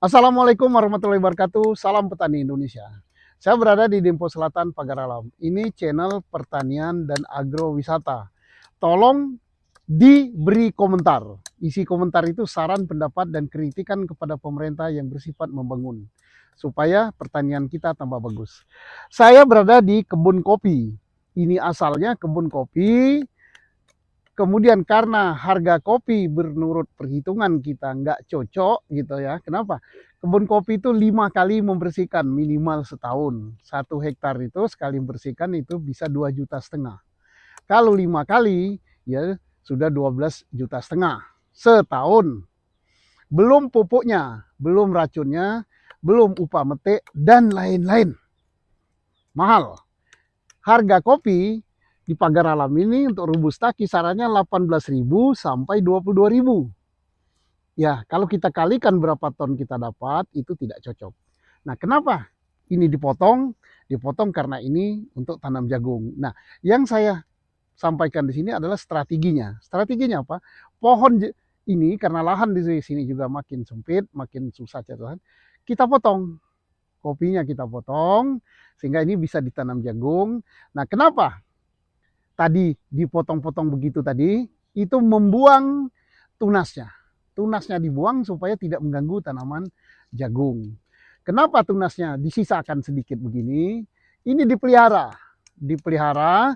Assalamualaikum warahmatullahi wabarakatuh. Salam petani Indonesia. Saya berada di Dempo Selatan, Pagar Alam. Ini channel pertanian dan agrowisata. Tolong diberi komentar. Isi komentar itu saran, pendapat, dan kritikan kepada pemerintah yang bersifat membangun. Supaya pertanian kita tambah bagus. Saya berada di kebun kopi. Ini asalnya kebun kopi. Kemudian karena harga kopi menurut perhitungan kita nggak cocok gitu ya. Kenapa? Kebun kopi itu 5 kali membersihkan minimal setahun. 1 hektar itu sekali membersihkan itu bisa 2,5 juta. Kalau 5 kali ya sudah 12,5 juta setahun. Belum pupuknya, belum racunnya, belum upah metik dan lain-lain. Mahal. Harga kopi di Pagar Alam ini untuk Robusta kisarannya 18.000 sampai 22.000. Ya, kalau kita kalikan berapa ton kita dapat, itu tidak cocok. Nah, kenapa ini dipotong? Dipotong karena ini untuk tanam jagung. Nah, yang saya sampaikan di sini adalah strateginya. Strateginya apa? Pohon ini karena lahan di sini juga makin sempit, makin susah cari. Kita potong. Kopinya kita potong sehingga ini bisa ditanam jagung. Nah, kenapa tadi dipotong-potong begitu tadi, itu membuang tunasnya. Tunasnya dibuang supaya tidak mengganggu tanaman jagung. Kenapa tunasnya disisakan sedikit begini? Ini dipelihara. Dipelihara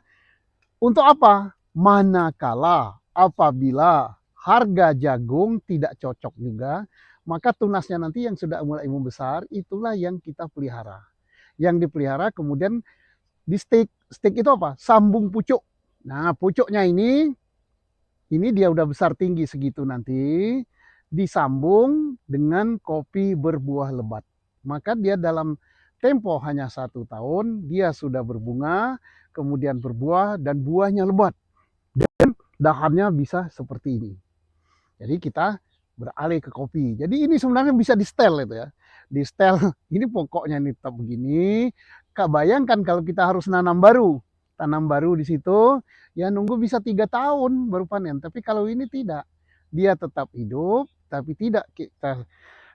untuk apa? Manakala apabila harga jagung tidak cocok juga, maka tunasnya nanti yang sudah mulai membesar, itulah yang kita pelihara. Yang dipelihara kemudian di stick. Stick itu apa? Sambung pucuk. Nah, pucuknya ini dia udah besar tinggi segitu nanti, disambung dengan kopi berbuah lebat. Maka dia dalam tempo hanya 1 tahun, dia sudah berbunga, kemudian berbuah, dan buahnya lebat. Dan dahannya bisa seperti ini. Jadi kita beralih ke kopi. Jadi ini sebenarnya bisa di setel itu ya. Di setel, ini pokoknya ini tetap begini. Bayangkan kalau kita harus nanam baru. Tanam baru di situ, ya nunggu bisa 3 tahun baru panen. Tapi kalau ini tidak, dia tetap hidup, tapi tidak kita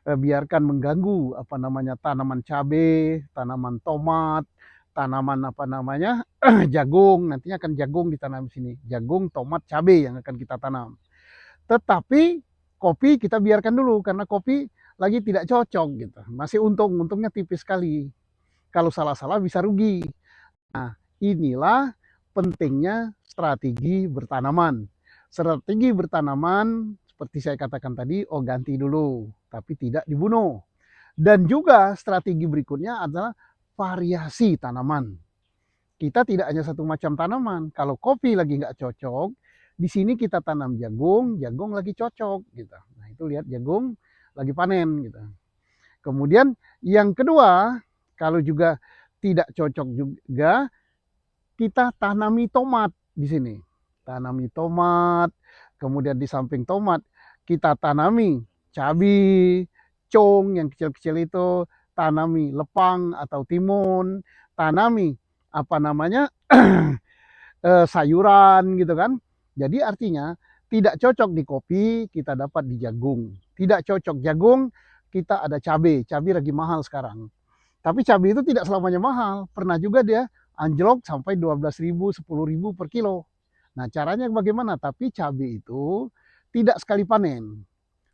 biarkan mengganggu apa namanya tanaman cabai, tanaman tomat, tanaman apa namanya jagung. Nantinya akan jagung ditanam di sini, jagung, tomat, cabai yang akan kita tanam. Tetapi kopi kita biarkan dulu karena kopi lagi tidak cocok gitu, masih untungnya tipis sekali. Kalau salah-salah bisa rugi. Nah, inilah pentingnya strategi bertanaman. Strategi bertanaman seperti saya katakan tadi, ganti dulu, tapi tidak dibunuh. Dan juga strategi berikutnya adalah variasi tanaman. Kita tidak hanya satu macam tanaman. Kalau kopi lagi nggak cocok, di sini kita tanam jagung, jagung lagi cocok gitu. Nah, itu lihat jagung lagi panen gitu. Kemudian yang kedua, kalau juga tidak cocok juga, kita tanami tomat di sini. Tanami tomat, kemudian di samping tomat kita tanami cabai, cong yang kecil-kecil itu, tanami lepang atau timun, tanami apa namanya sayuran gitu kan. Jadi artinya tidak cocok di kopi kita dapat di jagung. Tidak cocok jagung kita ada cabai. Cabai lagi mahal sekarang. Tapi cabai itu tidak selamanya mahal. Pernah juga dia anjlok sampai 12.000, 10.000 per kilo. Nah, caranya bagaimana? Tapi cabai itu tidak sekali panen.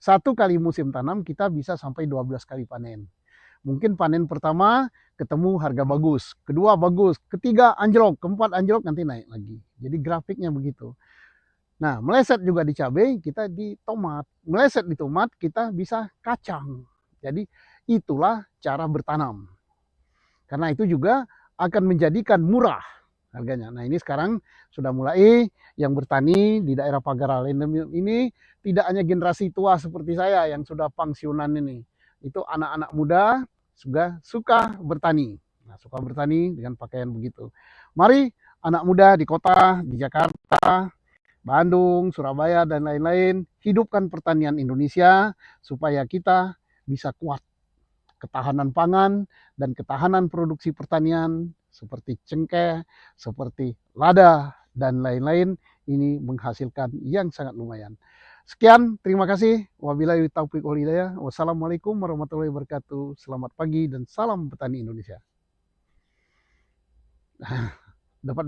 1 kali musim tanam kita bisa sampai 12 kali panen. Mungkin panen pertama ketemu harga bagus, kedua bagus, ketiga anjlok, keempat anjlok, nanti naik lagi. Jadi grafiknya begitu. Nah, meleset juga di cabai, kita di tomat. Meleset di tomat, kita bisa kacang. Jadi itulah cara bertanam. Karena itu juga akan menjadikan murah harganya. Nah, ini sekarang sudah mulai yang bertani di daerah Pagar Alam ini tidak hanya generasi tua seperti saya yang sudah pensiunan ini. Itu anak-anak muda juga suka bertani. Nah, suka bertani dengan pakaian begitu. Mari anak muda di kota, di Jakarta, Bandung, Surabaya, dan lain-lain, hidupkan pertanian Indonesia supaya kita bisa kuat. Ketahanan pangan dan ketahanan produksi pertanian seperti cengkeh, seperti lada, dan lain-lain ini menghasilkan yang sangat lumayan. Sekian, terima kasih. Wabillahi taufiq wal hidayah. Wassalamualaikum warahmatullahi wabarakatuh. Selamat pagi dan salam petani Indonesia. Dapat